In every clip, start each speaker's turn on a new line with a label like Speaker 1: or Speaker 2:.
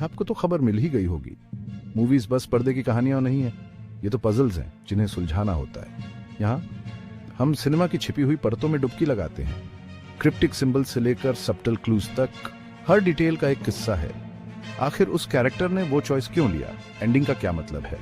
Speaker 1: आपको तो खबर मिल ही गई होगी। मूवीज बस पर्दे की कहानियां नहीं है, ये तो पजल्स हैं जिन्हें सुलझाना होता है। यहाँ हम सिनेमा की छिपी हुई परतों में डुबकी लगाते हैं। क्रिप्टिक सिंबल से लेकर सबटल क्लूज तक हर डिटेल का एक किस्सा है। आखिर उस कैरेक्टर ने वो चॉइस क्यों लिया, एंडिंग का क्या मतलब है।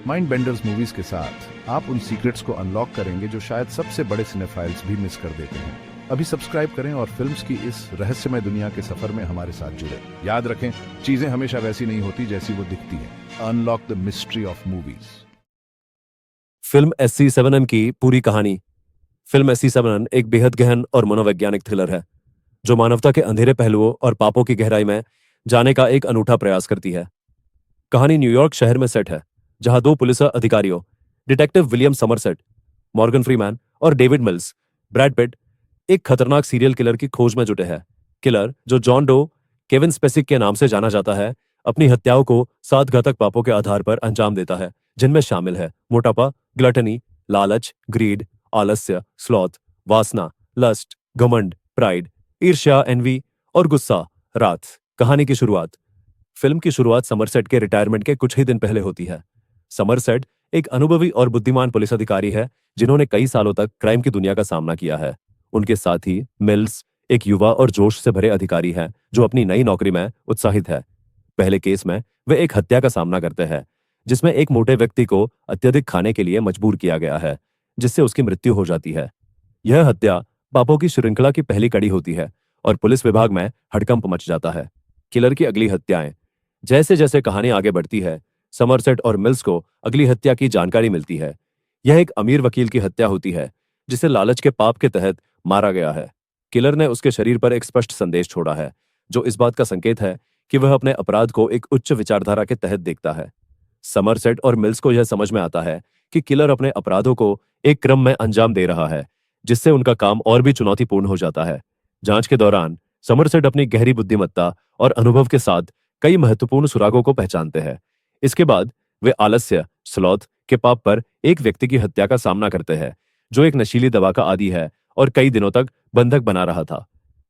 Speaker 1: माइंड बेंडर्स मूवीज के साथ आप उन सीक्रेट्स को अनलॉक करेंगे जो शायद सबसे बड़े सिनेफाइल्स भी मिस कर देते हैं। अभी सब्सक्राइब करें और फिल्म्स की इस रहस्यमय दुनिया के सफर में हमारे साथ जुड़े। याद रखें, चीजें हमेशा वैसी नहीं होती जैसी वो दिखती हैं। Unlock the mystery of movies.
Speaker 2: Film SC-7N की पूरी कहानी। फिल्म SC-7N एक बेहद गहन और मनोवैज्ञानिक थ्रिलर है जो मानवता के अंधेरे पहलुओं और पापों की गहराई में जाने का एक अनूठा प्रयास करती है। कहानी न्यूयॉर्क शहर में सेट है, जहां दो पुलिस अधिकारियों, detective William Somerset, Morgan Freeman और डेविड मिल्स, ब्रैड पिट, एक खतरनाक सीरियल किलर की खोज में जुटे हैं। किलर, जो जॉन डो केविन स्पेसिक के नाम से जाना जाता है, अपनी हत्याओं को 7 घातक पापों के आधार पर अंजाम देता है, जिनमें शामिल है मोटापा, ग्लटनी, लालच, ग्रीड, आलस्य, स्लॉथ, वासना, लस्ट, घमंड, प्राइड, ईर्ष्या, एनवी और गुस्सा। रात। कहानी की शुरुआत। फिल्म की शुरुआत समरसेट के रिटायरमेंट के कुछ ही दिन पहले होती है। समरसेट एक अनुभवी और बुद्धिमान पुलिस अधिकारी है जिन्होंने कई सालों तक क्राइम की दुनिया का सामना किया है। उनके साथ ही मिल्स एक युवा और जोश से भरे अधिकारी हैं जो अपनी नई नौकरी में उत्साहित है। पहले केस में वे एक हत्या का सामना करते हैं जिसमें एक मोटे व्यक्ति को अत्यधिक खाने के लिए मजबूर किया गया है, जिससे उसकी मृत्यु हो जाती है। यह हत्या पापों की श्रृंखला की पहली कड़ी होती है और पुलिस विभाग में हड़कंप मच जाता है। किलर की अगली हत्याएं। जैसे जैसे कहानी आगे बढ़ती है, समरसेट और मिल्स को अगली हत्या की जानकारी मिलती है। यह एक अमीर वकील की हत्या होती है जिसे लालच के पाप के तहत मारा गया है। किलर ने उसके शरीर पर एक स्पष्ट संदेश छोड़ा है जो इस बात का संकेत है कि वह अपने अपराध को एक उच्च विचारधारा के तहत देखता है। समरसेट और मिल्स को यह समझ में आता है कि किलर अपने अपराधों को एक क्रम में अंजाम दे रहा है, जिससे उनका काम और भी चुनौतीपूर्ण हो जाता है। जांच के दौरान समरसेट अपनी गहरी बुद्धिमत्ता और अनुभव के साथ कई महत्वपूर्ण सुरागों को पहचानते हैं। इसके बाद वे आलस्य, स्लॉथ के पाप पर एक व्यक्ति की हत्या का सामना करते हैं जो एक नशीली दवा का आदी है और कई दिनों तक बंधक बना रहा था।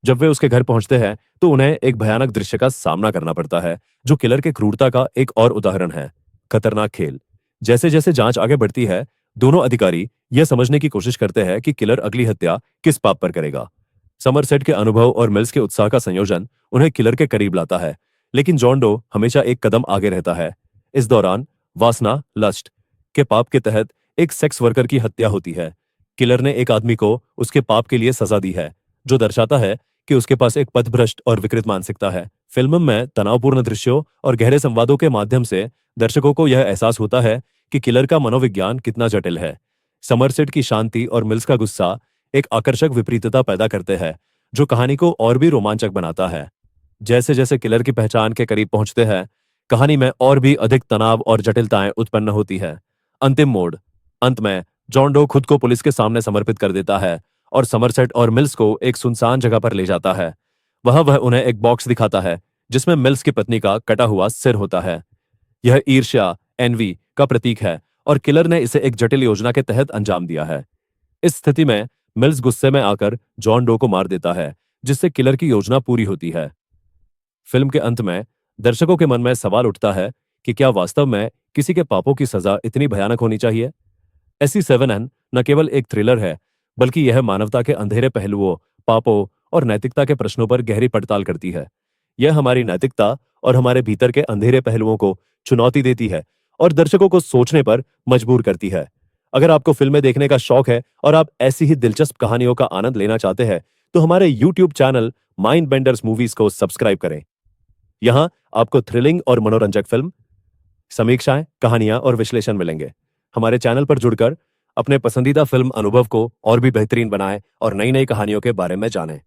Speaker 2: जब वे उसके घर पहुंचते हैं तो उन्हें एक भयानक दृश्य का सामना करना पड़ता है जो किलर के क्रूरता का एक और उदाहरण है। खतरनाक खेल। जैसे जैसे जांच आगे बढ़ती है, दोनों अधिकारी यह समझने की कोशिश करते हैं कि किलर अगली हत्या किस पाप पर करेगा। समरसेट के अनुभव और मिल्स के उत्साह का संयोजन उन्हें किलर के करीब लाता है, लेकिन जॉन डो हमेशा एक कदम आगे रहता है। इस दौरान वासना, लस्ट के पाप के तहत एक सेक्स वर्कर की हत्या होती है। किलर ने एक आदमी को उसके पाप के लिए सजा दी है, जो दर्शाता है कि उसके पास एक पथभ्रष्ट और विकृत मानसिकता है। फिल्म में तनावपूर्ण दृश्यों और गहरे संवादों के माध्यम से दर्शकों को यह एहसास होता है कि किलर का मनोविज्ञान कितना जटिल है। समरसेट की शांति और मिल्स का गुस्सा एक आकर्षक विपरीतता पैदा करते हैं जो कहानी को और भी रोमांचक बनाता है। जैसे जैसे किलर की पहचान के करीब पहुंचते हैं, कहानी में और भी अधिक तनाव और जटिलताएं उत्पन्न होती है। अंतिम मोड़। अंत में जॉन डो खुद को पुलिस के सामने समर्पित कर देता है और समरसेट और मिल्स को एक सुनसान जगह पर ले जाता है। वह उन्हें एक बॉक्स दिखाता है जिसमें मिल्स की पत्नी का कटा हुआ सिर होता है। यह ईर्ष्या, एनवी का प्रतीक है और किलर ने इसे एक जटिल योजना के तहत अंजाम दिया है। इस स्थिति में मिल्स गुस्से में आकर जॉन डो को मार देता है, जिससे किलर की योजना पूरी होती है। फिल्म के अंत में दर्शकों के मन में सवाल उठता है कि क्या वास्तव में किसी के पापों की सजा इतनी भयानक होनी चाहिए। SC-7N न केवल एक थ्रिलर है, बल्कि यह मानवता के अंधेरे पहलुओं, पापों और नैतिकता के प्रश्नों पर गहरी पड़ताल करती है। यह हमारी नैतिकता और हमारे भीतर के अंधेरे पहलुओं को चुनौती देती है और दर्शकों को सोचने पर मजबूर करती है। अगर आपको फिल्में देखने का शौक है और आप ऐसी ही दिलचस्प कहानियों का आनंद लेना चाहते हैं, तो हमारे YouTube channel mind benders movies को सब्सक्राइब करें। यहां आपको थ्रिलिंग और मनोरंजक फिल्म समीक्षाएं, कहानियां और विश्लेषण मिलेंगे। हमारे चैनल पर जुड़कर अपने पसंदीदा फिल्म अनुभव को और भी बेहतरीन बनाएं और नई नई कहानियों के बारे में जानें।